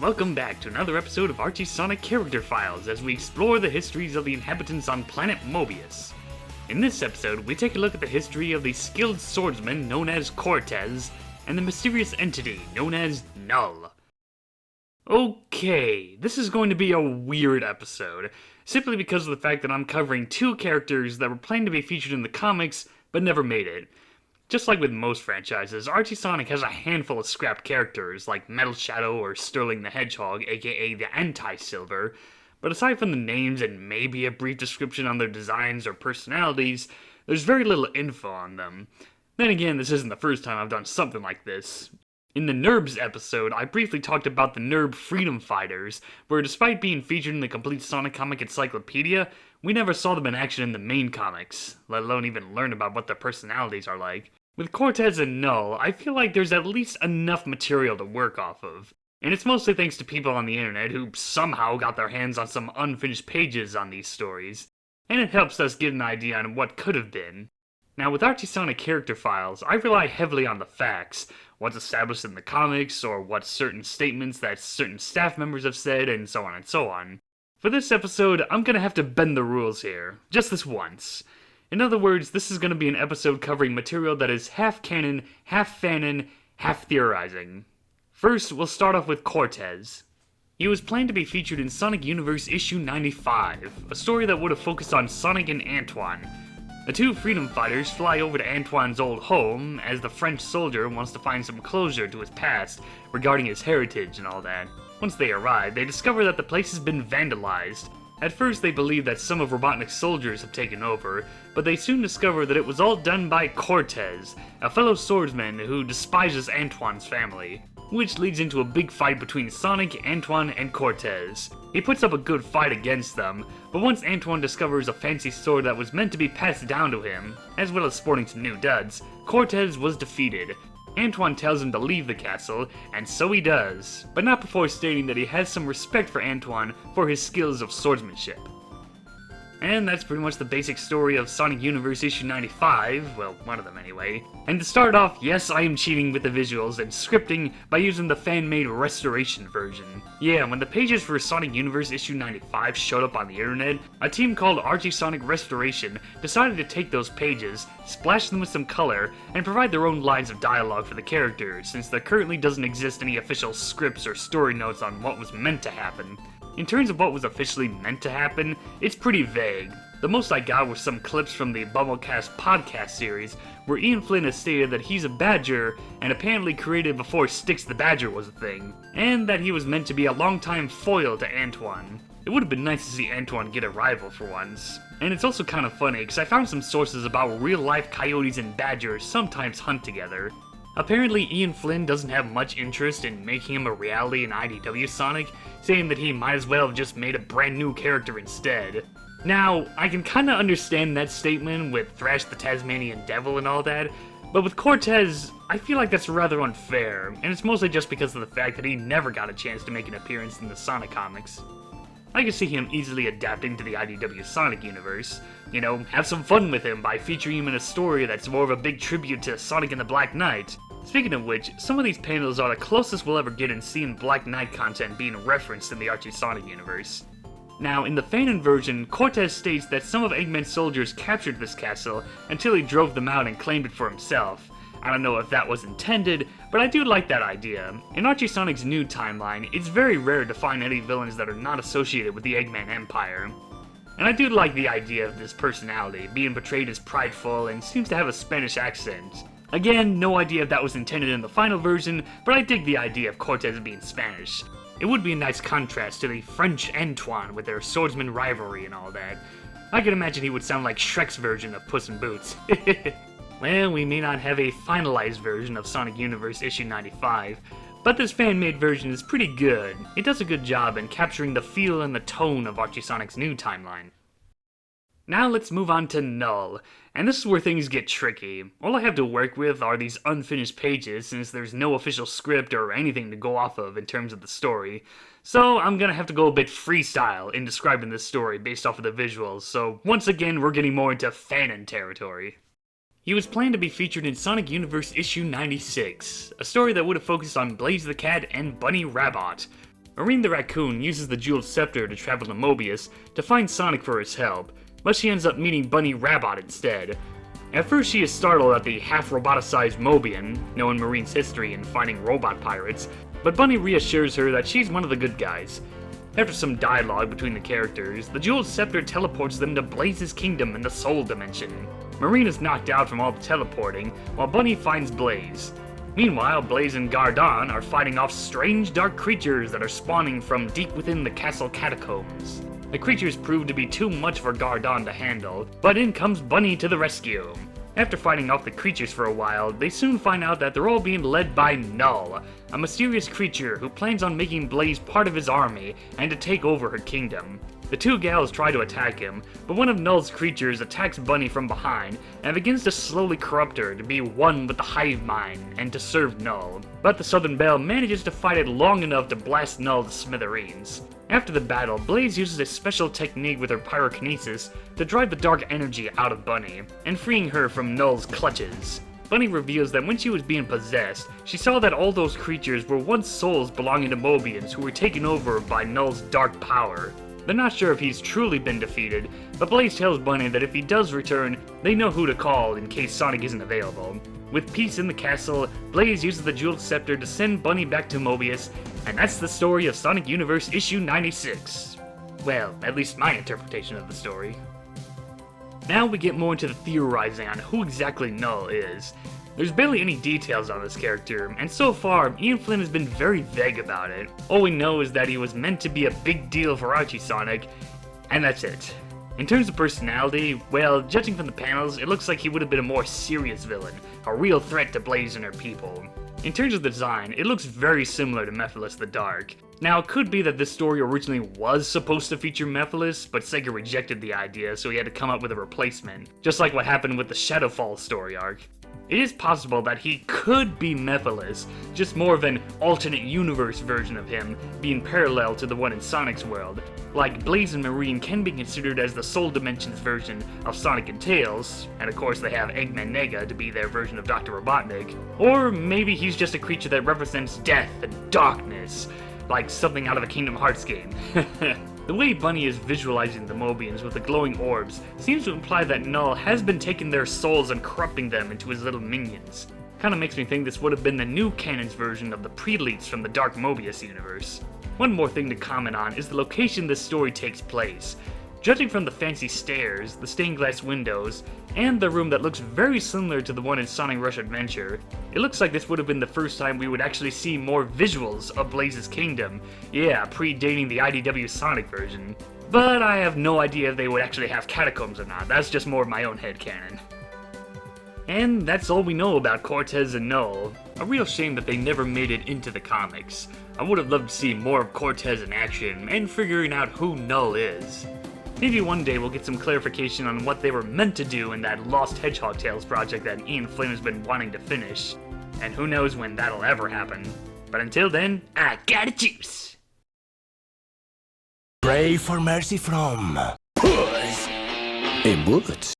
Welcome back to another episode of Archie Sonic Character Files as we explore the histories of the inhabitants on planet Mobius. In this episode, we take a look at the history of the skilled swordsman known as Cortez and the mysterious entity known as Null. Okay, this is going to be a weird episode, simply because of the fact that I'm covering two characters that were planned to be featured in the comics, but never made it. Just like with most franchises, Archie Sonic has a handful of scrapped characters, like Metal Shadow or Sterling the Hedgehog, aka the Anti-Silver, but aside from the names and maybe a brief description on their designs or personalities, there's very little info on them. Then again, this isn't the first time I've done something like this. In the NERBs episode, I briefly talked about the NERB Freedom Fighters, where despite being featured in the complete Sonic comic encyclopedia, we never saw them in action in the main comics, let alone even learn about what their personalities are like. With Cortez and Null, I feel like there's at least enough material to work off of, and it's mostly thanks to people on the internet who somehow got their hands on some unfinished pages on these stories, and it helps us get an idea on what could have been. Now, with Archie Sonic Character Files, I rely heavily on the facts, what's established in the comics, or what certain statements that certain staff members have said, and so on and so on. For this episode, I'm gonna have to bend the rules here, just this once. In other words, this is gonna be an episode covering material that is half canon, half fanon, half theorizing. First, we'll start off with Cortez. He was planned to be featured in Sonic Universe issue 95, a story that would have focused on Sonic and Antoine. The two freedom fighters fly over to Antoine's old home, as the French soldier wants to find some closure to his past regarding his heritage and all that. Once they arrive, they discover that the place has been vandalized. At first they believe that some of Robotnik's soldiers have taken over, but they soon discover that it was all done by Cortez, a fellow swordsman who despises Antoine's family. Which leads into a big fight between Sonic, Antoine, and Cortez. He puts up a good fight against them, but once Antoine discovers a fancy sword that was meant to be passed down to him, as well as sporting some new duds, Cortez was defeated. Antoine tells him to leave the castle, and so he does, but not before stating that he has some respect for Antoine for his skills of swordsmanship. And that's pretty much the basic story of Sonic Universe issue 95, well, one of them anyway. And to start off, yes, I am cheating with the visuals and scripting by using the fan-made restoration version. Yeah, when the pages for Sonic Universe issue 95 showed up on the internet, a team called Archie Sonic Restoration decided to take those pages, splash them with some color, and provide their own lines of dialogue for the characters, since there currently doesn't exist any official scripts or story notes on what was meant to happen. In terms of what was officially meant to happen, it's pretty vague. The most I got were some clips from the Bubblecast podcast series, where Ian Flynn has stated that he's a badger, and apparently created before Styx the Badger was a thing, and that he was meant to be a longtime foil to Antoine. It would have been nice to see Antoine get a rival for once. And it's also kind of funny, because I found some sources about real-life coyotes and badgers sometimes hunt together. Apparently, Ian Flynn doesn't have much interest in making him a reality in IDW Sonic, saying that he might as well have just made a brand new character instead. Now, I can kinda understand that statement with Thrash the Tasmanian Devil and all that, but with Cortez, I feel like that's rather unfair, and it's mostly just because of the fact that he never got a chance to make an appearance in the Sonic comics. I can see him easily adapting to the IDW Sonic universe. You know, have some fun with him by featuring him in a story that's more of a big tribute to Sonic and the Black Knight. Speaking of which, some of these panels are the closest we'll ever get in seeing Black Knight content being referenced in the Archie Sonic universe. Now, in the fanon version, Cortez states that some of Eggman's soldiers captured this castle until he drove them out and claimed it for himself. I don't know if that was intended, but I do like that idea. In Archie Sonic's new timeline, it's very rare to find any villains that are not associated with the Eggman Empire. And I do like the idea of this personality, being portrayed as prideful and seems to have a Spanish accent. Again, no idea if that was intended in the final version, but I dig the idea of Cortez being Spanish. It would be a nice contrast to the French Antoine with their swordsman rivalry and all that. I can imagine he would sound like Shrek's version of Puss in Boots. Well, we may not have a finalized version of Sonic Universe issue 95, but this fan-made version is pretty good. It does a good job in capturing the feel and the tone of Archie Sonic's new timeline. Now let's move on to Null, and this is where things get tricky. All I have to work with are these unfinished pages since there's no official script or anything to go off of in terms of the story. So I'm gonna have to go a bit freestyle in describing this story based off of the visuals, so once again we're getting more into fanon territory. He was planned to be featured in Sonic Universe issue 96, a story that would have focused on Blaze the Cat and Bunny Rabbit. Marine the Raccoon uses the Jeweled Scepter to travel to Mobius to find Sonic for his help, but she ends up meeting Bunny Rabbit instead. At first she is startled at the half-roboticized Mobian, knowing Marine's history in finding robot pirates, but Bunny reassures her that she's one of the good guys. After some dialogue between the characters, the Jeweled Scepter teleports them to Blaze's kingdom in the Soul Dimension. Marine is knocked out from all the teleporting, while Bunny finds Blaze. Meanwhile, Blaze and Gardon are fighting off strange dark creatures that are spawning from deep within the castle catacombs. The creatures prove to be too much for Gardon to handle, but in comes Bunny to the rescue. After fighting off the creatures for a while, they soon find out that they're all being led by Null, a mysterious creature who plans on making Blaze part of his army and to take over her kingdom. The two gals try to attack him, but one of Null's creatures attacks Bunny from behind and begins to slowly corrupt her to be one with the hive mind and to serve Null. But the Southern Belle manages to fight it long enough to blast Null to smithereens. After the battle, Blaze uses a special technique with her pyrokinesis to drive the dark energy out of Bunny, and freeing her from Null's clutches. Bunny reveals that when she was being possessed, she saw that all those creatures were once souls belonging to Mobians who were taken over by Null's dark power. They're not sure if he's truly been defeated, but Blaze tells Bunny that if he does return, they know who to call in case Sonic isn't available. With peace in the castle, Blaze uses the Jeweled Scepter to send Bunny back to Mobius, and that's the story of Sonic Universe issue 96. Well, at least my interpretation of the story. Now we get more into the theorizing on who exactly Null is. There's barely any details on this character, and so far, Ian Flynn has been very vague about it. All we know is that he was meant to be a big deal for Archie Sonic, and that's it. In terms of personality, well, judging from the panels, it looks like he would have been a more serious villain, a real threat to Blaze and her people. In terms of the design, it looks very similar to Mephiles the Dark. Now, it could be that this story originally was supposed to feature Mephiles, but Sega rejected the idea, so he had to come up with a replacement, just like what happened with the Shadowfall story arc. It is possible that he could be Mephiles, just more of an alternate universe version of him, being parallel to the one in Sonic's world. Like Blaze and Marine can be considered as the Soul Dimensions version of Sonic and Tails, and of course they have Eggman Nega to be their version of Dr. Robotnik. Or maybe he's just a creature that represents death and darkness, like something out of a Kingdom Hearts game. The way Bunny is visualizing the Mobians with the glowing orbs seems to imply that Null has been taking their souls and corrupting them into his little minions. Kinda makes me think this would have been the new canon's version of the pre-leaks from the Dark Mobius universe. One more thing to comment on is the location this story takes place. Judging from the fancy stairs, the stained glass windows, and the room that looks very similar to the one in Sonic Rush Adventure, it looks like this would have been the first time we would actually see more visuals of Blaze's kingdom. Yeah, predating the IDW Sonic version. But I have no idea if they would actually have catacombs or not. That's just more of my own headcanon. And that's all we know about Cortez and Null. A real shame that they never made it into the comics. I would have loved to see more of Cortez in action and figuring out who Null is. Maybe one day we'll get some clarification on what they were meant to do in that Lost Hedgehog Tales project that Ian Flynn has been wanting to finish. And who knows when that'll ever happen. But until then, I gotta juice! Pray for mercy from... Puss! A bullet